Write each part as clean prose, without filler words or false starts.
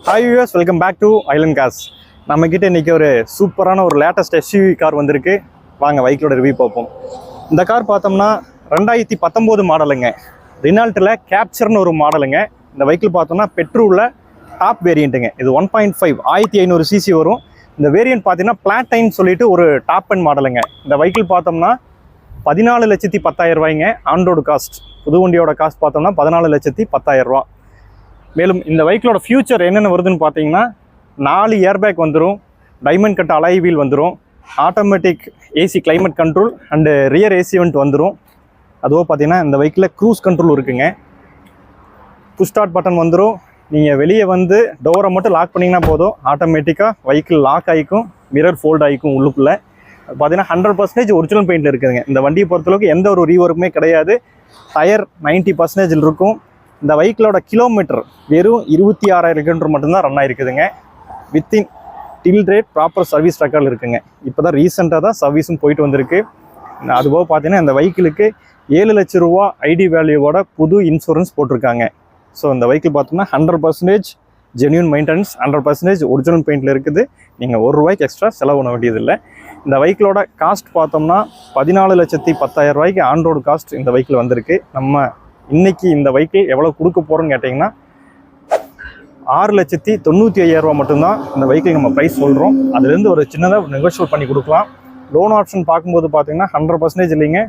Hi viewers, welcome back to Island Cars. நம்ம கிட்ட இன்னைக்கு ஒரு சூப்பரான ஒரு லேட்டஸ்ட் SUV கார் வந்திருக்கு. வாங்க பைக்கோட ரிவ்யூ பார்ப்போம். இந்த கார் பார்த்தோம்னா 2019 மாடலுங்க. ரினால்ட்ல கேப்சர்னு ஒரு மாடலுங்க. இந்த வெஹிக்கிள் பார்த்தோம்னா பெட்ரோல்ல டாப் வேரியண்ட்டுங்க. இது 1.5 1500 cc வரும். இந்த வேரியண்ட் பார்த்தீங்கன்னா பிளாட்டைன் சொல்லிட்டு ஒரு டாப் அண்ட் மாடலுங்க. இந்த வெஹிக்கிள் பார்த்தோம்னா 14,10,000 ரூபாய்ங்க ஆன் ரோடு காஸ்ட். புது வண்டியோட காஸ்ட் பார்த்தோம்னா 14,10,000 ரூபா. மேலும் இந்த வெஹிக்கிளோட ஃபியூச்சர் என்னென்ன வருதுன்னு பார்த்தீங்கன்னா 4 ஏர்பேக் வந்துடும், டைமண்ட் கட் அலாய் வீல் வந்துடும், automatic AC climate control and rear AC went வந்துடும். அதுவும் பார்த்தீங்கன்னா இந்த வெஹிக்கிளில் க்ரூஸ் கண்ட்ரோல் இருக்குங்க. புஷ் ஸ்டார்ட் பட்டன் வந்துடும். நீங்கள் வெளியே வந்து டோரை மட்டும் லாக் பண்ணிங்கன்னா போதும், ஆட்டோமேட்டிக்காக வெஹிக்கிள் லாக் ஆகிக்கும், மிரர் ஃபோல்ட் ஆகிக்கும். உள்ளுக்குள்ளே பார்த்தீங்கன்னா 100% ஒரிஜினல் பெயிண்டில் இருக்குதுங்க. இந்த வண்டியை பொறுத்தளவுக்கு எந்த ஒரு ரீவொர்க்குமே கிடையாது. டயர் 90% இருக்கும். இந்த வெஹிக்கிளோட கிலோமீட்டர் வெறும் 26,000 கிலோமீட்டர் மட்டும்தான் ரன் ஆகிருக்குதுங்க. வித்தின் டில் ரேட் ப்ராப்பர் சர்வீஸ் ரெக்கார்டில் இருக்குங்க. இப்போ தான் ரீசெண்டாக தான் சர்வீஸும் போயிட்டு வந்திருக்கு. அதுபோக பார்த்தீங்கன்னா இந்த வெஹிக்கிளுக்கு 7 லட்ச ரூபா ஐடி வேல்யூவோட புது இன்சூரன்ஸ் போட்டிருக்காங்க. ஸோ இந்த வெஹிக்கிள் பார்த்தோம்னா 100% ஜென்யூன் மெயின்டெனன்ஸ், 100% ஒரிஜினல் பெயிண்டில் இருக்குது. நீங்கள் ₹1 எக்ஸ்ட்ரா செலவு பண்ண வேண்டியதில்லை. இந்த வெஹிக்கிளோட காஸ்ட் பார்த்தோம்னா 14,10,000 ரூபாய்க்கு ஆன் ரோடு காஸ்ட் இந்த வெஹிக்கிள் வந்திருக்கு. நம்ம இன்னைக்கு இந்த வெஹிக்கிள் எவ்வளோ கொடுக்க போகிறோன்னு கேட்டிங்கன்னா 6,95,000 ரூபா மட்டும்தான் இந்த வெஹிக்கிள் நம்ம ப்ரைஸ் சொல்கிறோம். அதுலேருந்து ஒரு சின்னதாக நெகோஷியேட் பண்ணி கொடுக்கலாம். லோன் ஆப்ஷன் பார்க்கும்போது பார்த்தீங்கன்னா 100% இல்லைங்க,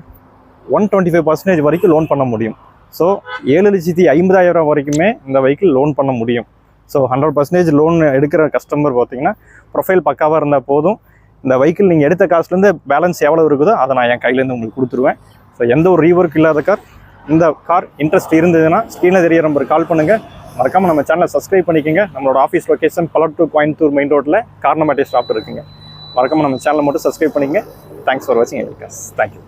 125% வரைக்கும் லோன் பண்ண முடியும். ஸோ 7,50,000 ரூபா வரைக்குமே இந்த வெஹிக்கிள் லோன் பண்ண முடியும். ஸோ 100% லோன் எடுக்கிற கஸ்டமர் பார்த்தீங்கன்னா ப்ரொஃபைல் பக்காவாக இருந்தால் போதும். இந்த வெஹிக்கிள் நீங்கள் எடுத்த காசுலேருந்து பேலன்ஸ் எவ்வளோ இருக்குதோ அதை நான் என் கையிலேருந்து உங்களுக்கு கொடுத்துருவேன். ஸோ எந்த ஒரு ரீவொர்க் இல்லாத கார். இந்த கார் இன்ட்ரெஸ்ட் இருந்ததுன்னா ஸ்க்ரீனில் தெரிய நம்பருக்கு கால் பண்ணுங்கள். மறக்காமல் நம்ம சேனலை சப்ஸ்கிரைப் பண்ணிக்கோங்க. நம்மளோட office location Palladam to Coimbatore main ரோட்டில் கார்னமாட்டி ஸ்டாப் இருக்குங்க. மறக்காமல் நம்ம சேனலை மட்டும் சப்ஸ்கிரைப் பண்ணிக்கங்க. தேங்க்ஸ் ஃபார் வாட்சிங் எங்கள் காஸ். தேங்க்யூ.